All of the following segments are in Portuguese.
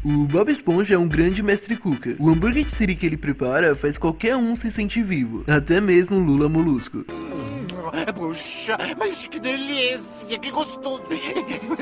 O Bob Esponja é um grande mestre cuca. O hambúrguer de siri que ele prepara faz qualquer um se sentir vivo, até mesmo Lula Molusco. Puxa, mas que delícia, que gostoso.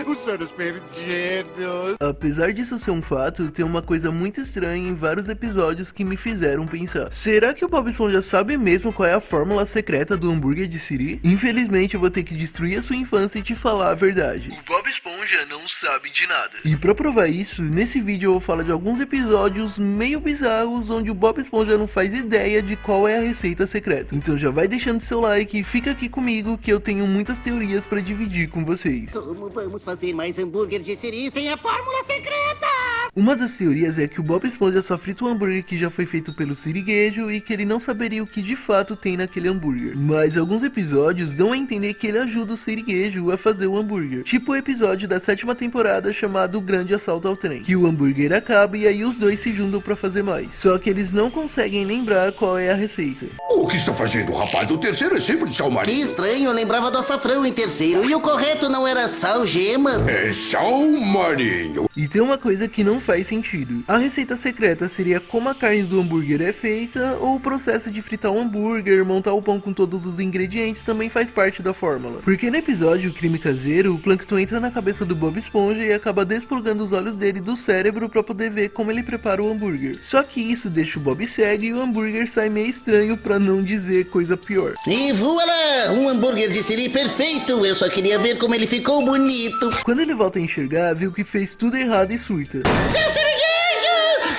Os sonhos perdidos. Apesar disso ser um fato, tem uma coisa muito estranha em vários episódios que me fizeram pensar. Será que o Bob Esponja sabe mesmo qual é a fórmula secreta do hambúrguer de siri? Infelizmente eu vou ter que destruir a sua infância e te falar a verdade. O Bob Esponja não sabe de nada. E pra provar isso, nesse vídeo eu vou falar de alguns episódios meio bizarros onde o Bob Esponja não faz ideia de qual é a receita secreta. Então já vai deixando seu like e fica aqui comigo que eu tenho muitas teorias pra dividir com vocês. Como vamos fazer mais hambúrguer de siri sem a fórmula secreta? Uma das teorias é que o Bob Esponja só frita o hambúrguer que já foi feito pelo siriguejo e que ele não saberia o que de fato tem naquele hambúrguer. Mas alguns episódios dão a entender que ele ajuda o siriguejo a fazer o hambúrguer. Tipo o episódio da 7ª temporada chamado O Grande Assalto ao Trem, que o hambúrguer acaba e aí os dois se juntam pra fazer mais. Só que eles não conseguem lembrar qual é a receita. O que está fazendo, rapaz? O terceiro é sempre de sal Que marinho. estranho, eu lembrava do açafrão em terceiro. E o correto não era sal gema? É sal marinho. E tem uma coisa que não faz sentido. A receita secreta seria como a carne do hambúrguer é feita, ou o processo de fritar um hambúrguer, montar o pão com todos os ingredientes também faz parte da fórmula. Porque no episódio Crime Caseiro, o Plankton entra na cabeça do Bob Esponja e acaba desplugando os olhos dele do cérebro pra poder ver como ele prepara o hambúrguer. Só que isso deixa o Bob cego e o hambúrguer sai meio estranho, pra não dizer coisa pior. E voilá! Um hambúrguer de siri perfeito! Eu só queria ver como ele ficou bonito. Quando ele volta a enxergar, viu que fez tudo errado e surta. Seu siriguejo!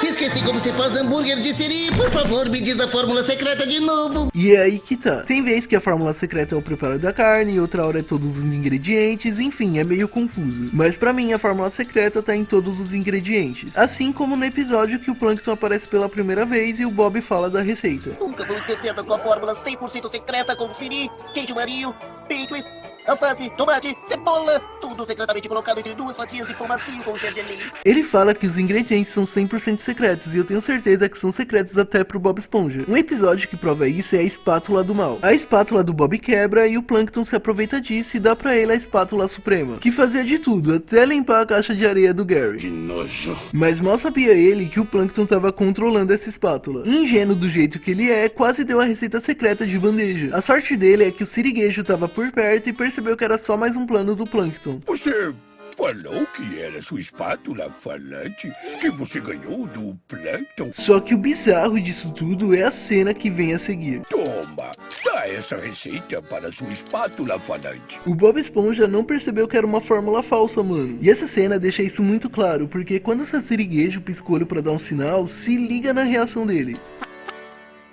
Esqueci como se faz hambúrguer de siri. Por favor, me diz a fórmula secreta de novo. E é aí que tá. Tem vez que a fórmula secreta é o preparo da carne, outra hora é todos os ingredientes, enfim, é meio confuso. Mas pra mim a fórmula secreta tá em todos os ingredientes. Assim como no episódio que o Plankton aparece pela primeira vez e o Bob fala da receita. Nunca vou esquecer da sua fórmula 100% secreta com siri, queijo marinho, picles, alface, tomate, cebola. Tudo secretamente colocado entre 2 fatias de pão macio com gergelim. Ele fala que os ingredientes são 100% secretos e eu tenho certeza que são secretos até pro Bob Esponja. Um episódio que prova isso é a espátula do mal. A espátula do Bob quebra e o Plankton se aproveita disso e dá pra ele a espátula suprema, que fazia de tudo, até limpar a caixa de areia do Gary. Que nojo. Mas mal sabia ele que o Plankton tava controlando essa espátula. Ingênuo do jeito que ele é, quase deu a receita secreta de bandeja. A sorte dele é que o siriguejo tava por perto e percebeu que era só mais um plano do Plankton. Você falou que era sua espátula falante que você ganhou do Plankton? Só que o bizarro disso tudo é a cena que vem a seguir. Toma, dá essa receita para sua espátula falante. O Bob Esponja não percebeu que era uma fórmula falsa, mano. E essa cena deixa isso muito claro, porque quando seu siriguejo pisca o olho pra dar um sinal, se liga na reação dele.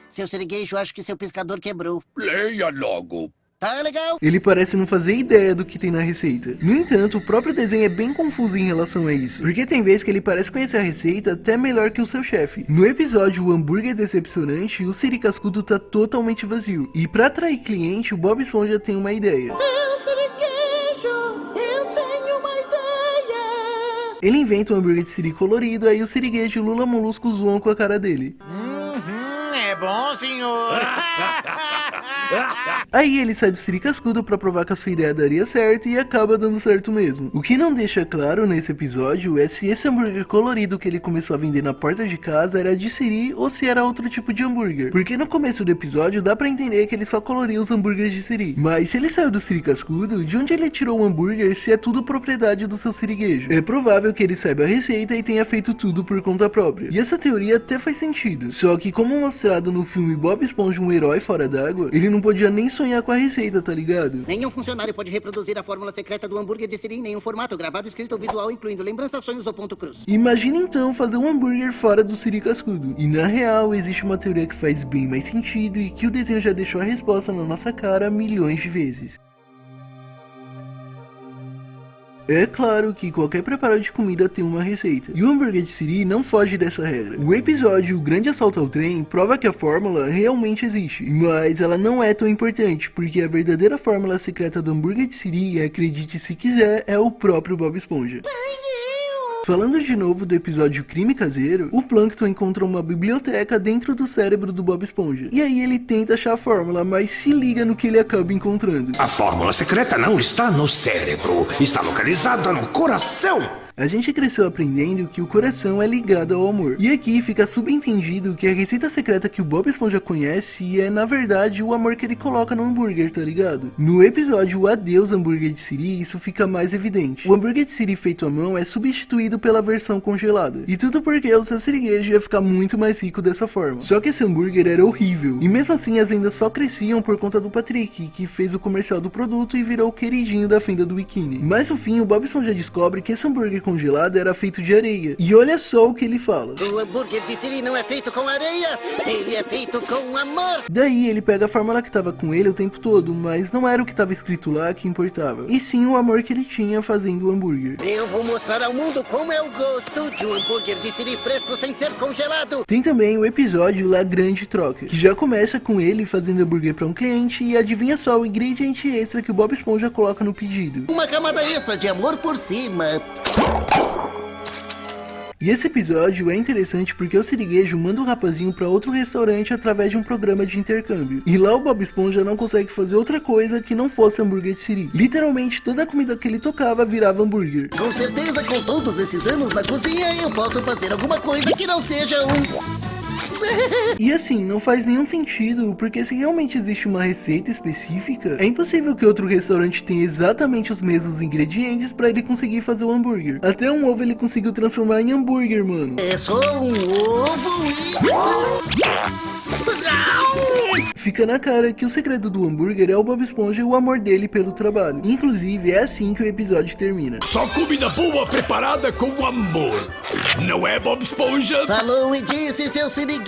Seu siriguejo, acho que seu piscador quebrou. Leia logo. Tá legal? Ele parece não fazer ideia do que tem na receita. No entanto, o próprio desenho é bem confuso em relação a isso, porque tem vezes que ele parece conhecer a receita até melhor que o seu chefe. No episódio O Hambúrguer Decepcionante, o siri cascudo tá totalmente vazio. E pra atrair cliente, o Bob Esponja tem uma ideia. Seu siriguejo, eu tenho uma ideia. Ele inventa um hambúrguer de siri colorido, aí o siriguejo e o Lula Molusco zoam com a cara dele. É bom, senhor. Aí ele sai do siri cascudo pra provar que a sua ideia daria certo e acaba dando certo mesmo. O que não deixa claro nesse episódio é se esse hambúrguer colorido que ele começou a vender na porta de casa era de siri ou se era outro tipo de hambúrguer. Porque no começo do episódio dá pra entender que ele só coloria os hambúrgueres de siri. Mas se ele saiu do siri cascudo, de onde ele tirou o hambúrguer se é tudo propriedade do seu siriguejo? É provável que ele saiba a receita e tenha feito tudo por conta própria. E essa teoria até faz sentido. Só que como mostrado no filme Bob Esponja, um herói fora d'água, ele não podia nem sonhar com a receita, tá ligado? Nenhum funcionário pode reproduzir a fórmula secreta do hambúrguer de siri em nenhum formato, gravado, escrito ou visual, incluindo lembranças, sonhos ou ponto cruz. Imagina então fazer um hambúrguer fora do siri cascudo. E na real, existe uma teoria que faz bem mais sentido e que o desenho já deixou a resposta na nossa cara milhões de vezes. É claro que qualquer preparo de comida tem uma receita, e o hambúrguer de siri não foge dessa regra. O episódio O Grande Assalto ao Trem prova que a fórmula realmente existe, mas ela não é tão importante, porque a verdadeira fórmula secreta do hambúrguer de siri, acredite se quiser, é o próprio Bob Esponja. Falando de novo do episódio Crime Caseiro, o Plankton encontra uma biblioteca dentro do cérebro do Bob Esponja. E aí ele tenta achar a fórmula, mas se liga no que ele acaba encontrando. A fórmula secreta não está no cérebro, está localizada no coração. A gente cresceu aprendendo que o coração é ligado ao amor. E aqui fica subentendido que a receita secreta que o Bob Esponja conhece é, na verdade, o amor que ele coloca no hambúrguer, tá ligado? No episódio Adeus Hambúrguer de Siri, isso fica mais evidente. O hambúrguer de Siri feito à mão é substituído pela versão congelada. E tudo porque o seu siriguejo ia ficar muito mais rico dessa forma. Só que esse hambúrguer era horrível. E mesmo assim as vendas só cresciam por conta do Patrick, que fez o comercial do produto e virou o queridinho da fenda do biquíni. Mas no fim, o Bob Esponja descobre que esse hambúrguer congelado era feito de areia. E olha só o que ele fala. O hambúrguer de Siri não é feito com areia, ele é feito com amor. Daí ele pega a fórmula que tava com ele o tempo todo, mas não era o que tava escrito lá que importava, e sim o amor que ele tinha fazendo o hambúrguer. Eu vou mostrar ao mundo como é o gosto de um hambúrguer de Siri fresco sem ser congelado. Tem também o episódio La Grande Troca, que já começa com ele fazendo hambúrguer para um cliente e adivinha só o ingrediente extra que o Bob Esponja coloca no pedido. Uma camada extra de amor por cima. E esse episódio é interessante porque o siriguejo manda o rapazinho para outro restaurante através de um programa de intercâmbio. E lá o Bob Esponja não consegue fazer outra coisa que não fosse hambúrguer de Siri. Literalmente toda a comida que ele tocava virava hambúrguer. Com certeza, com todos esses anos na cozinha, eu posso fazer alguma coisa que não seja E assim, não faz nenhum sentido, porque se realmente existe uma receita específica, é impossível que outro restaurante tenha exatamente os mesmos ingredientes pra ele conseguir fazer o hambúrguer. Até um ovo ele conseguiu transformar em hambúrguer, mano. É só um ovo e... Fica na cara que o segredo do hambúrguer é o Bob Esponja e o amor dele pelo trabalho. Inclusive, é assim que o episódio termina. Só comida boa preparada com amor. Não é, Bob Esponja? Falou e disse, seu siriguejo.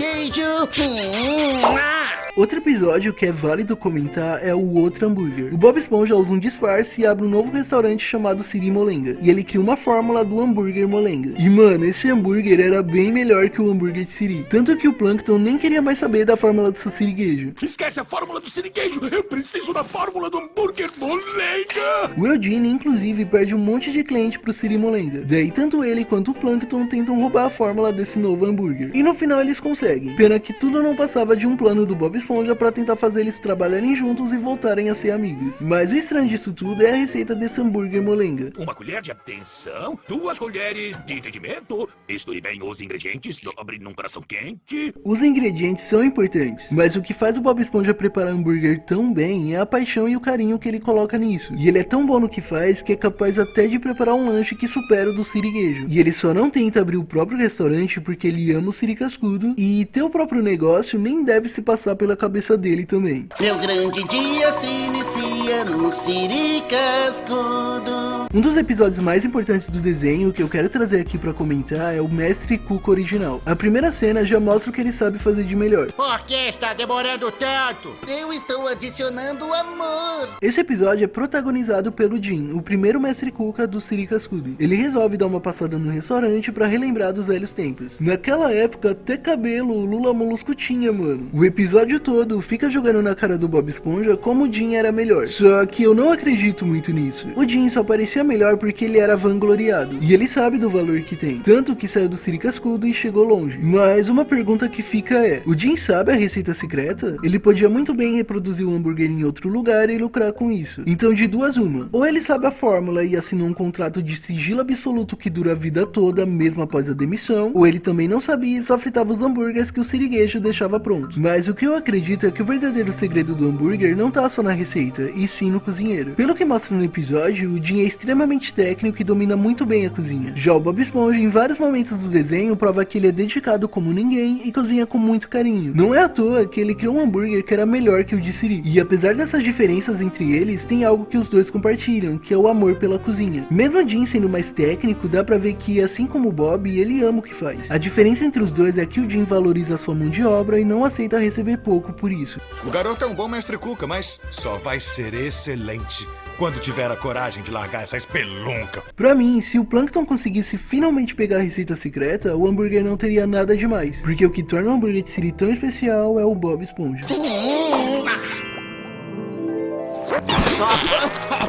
Outro episódio que é válido comentar é o Outro Hambúrguer. O Bob Esponja usa um disfarce e abre um novo restaurante chamado Siri Molenga. E ele cria uma fórmula do hambúrguer molenga. E mano, esse hambúrguer era bem melhor que o hambúrguer de Siri. Tanto que o Plankton nem queria mais saber da fórmula do seu siriguejo. Esquece a fórmula do siriguejo. Eu preciso da fórmula do hambúrguer molenga. O Eugene, inclusive, perde um monte de cliente pro Siri Molenga. Daí tanto ele quanto o Plankton tentam roubar a fórmula desse novo hambúrguer. E no final eles conseguem. Pena que tudo não passava de um plano do Bob Esponja pra tentar fazer eles trabalharem juntos e voltarem a ser amigos. Mas o estranho disso tudo é a receita desse hambúrguer molenga. Uma colher de atenção, 2 colheres de entendimento. Misture bem os ingredientes, dobre num coração quente. Os ingredientes são importantes, mas o que faz o Bob Esponja preparar hambúrguer tão bem é a paixão e o carinho que ele coloca nisso. E ele é tão bom no que faz que é capaz até de preparar um lanche que supera o do siriguejo. E ele só não tenta abrir o próprio restaurante porque ele ama o Siri Cascudo, e ter o próprio negócio nem deve se passar pela cabeça dele também. Meu grande dia se inicia no Siri Cascudo. Um dos episódios mais importantes do desenho que eu quero trazer aqui pra comentar é o Mestre Cuca original. A primeira cena já mostra o que ele sabe fazer de melhor. Por que está demorando tanto? Eu estou adicionando amor. Esse episódio é protagonizado pelo Jim, o primeiro Mestre Cuca do Siri Cascudo. Ele resolve dar uma passada no restaurante pra relembrar dos velhos tempos. Naquela época, até cabelo o Lula Molusco tinha, mano. O episódio todo fica jogando na cara do Bob Esponja como o Jim era melhor. Só que eu não acredito muito nisso. O Jim só parecia melhor porque ele era vangloriado. E ele sabe do valor que tem. Tanto que saiu do Siri Cascudo e chegou longe. Mas uma pergunta que fica é: o Jim sabe a receita secreta? Ele podia muito bem reproduzir o hambúrguer em outro lugar e lucrar com isso. Então de duas uma. Ou ele sabe a fórmula e assinou um contrato de sigilo absoluto que dura a vida toda, mesmo após a demissão. Ou ele também não sabia e só fritava os hambúrgueres que o siriguejo deixava pronto. Mas o que eu acredito é que o verdadeiro segredo do hambúrguer não tá só na receita, e sim no cozinheiro. Pelo que mostra no episódio, o Jim é extremamente técnico e domina muito bem a cozinha. Já o Bob Esponja, em vários momentos do desenho, prova que ele é dedicado como ninguém e cozinha com muito carinho. Não é à toa que ele criou um hambúrguer que era melhor que o de Siri. E apesar dessas diferenças entre eles, tem algo que os dois compartilham, que é o amor pela cozinha. Mesmo o Jim sendo mais técnico, dá pra ver que, assim como o Bob, ele ama o que faz. A diferença entre os dois é que o Jim valoriza a sua mão de obra e não aceita receber pouco por isso. O garoto é um bom mestre Cuca, mas só vai ser excelente quando tiver a coragem de largar essa espelunca. Pra mim, se o Plankton conseguisse finalmente pegar a receita secreta, o hambúrguer não teria nada demais. Porque o que torna o hambúrguer de Siri tão especial é o Bob Esponja.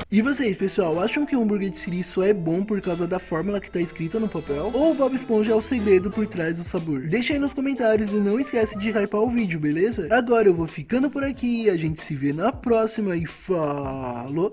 E vocês, pessoal, acham que o hambúrguer de Siri só é bom por causa da fórmula que tá escrita no papel? Ou o Bob Esponja é o segredo por trás do sabor? Deixa aí nos comentários e não esquece de hypar o vídeo, beleza? Agora eu vou ficando por aqui, a gente se vê na próxima e falou!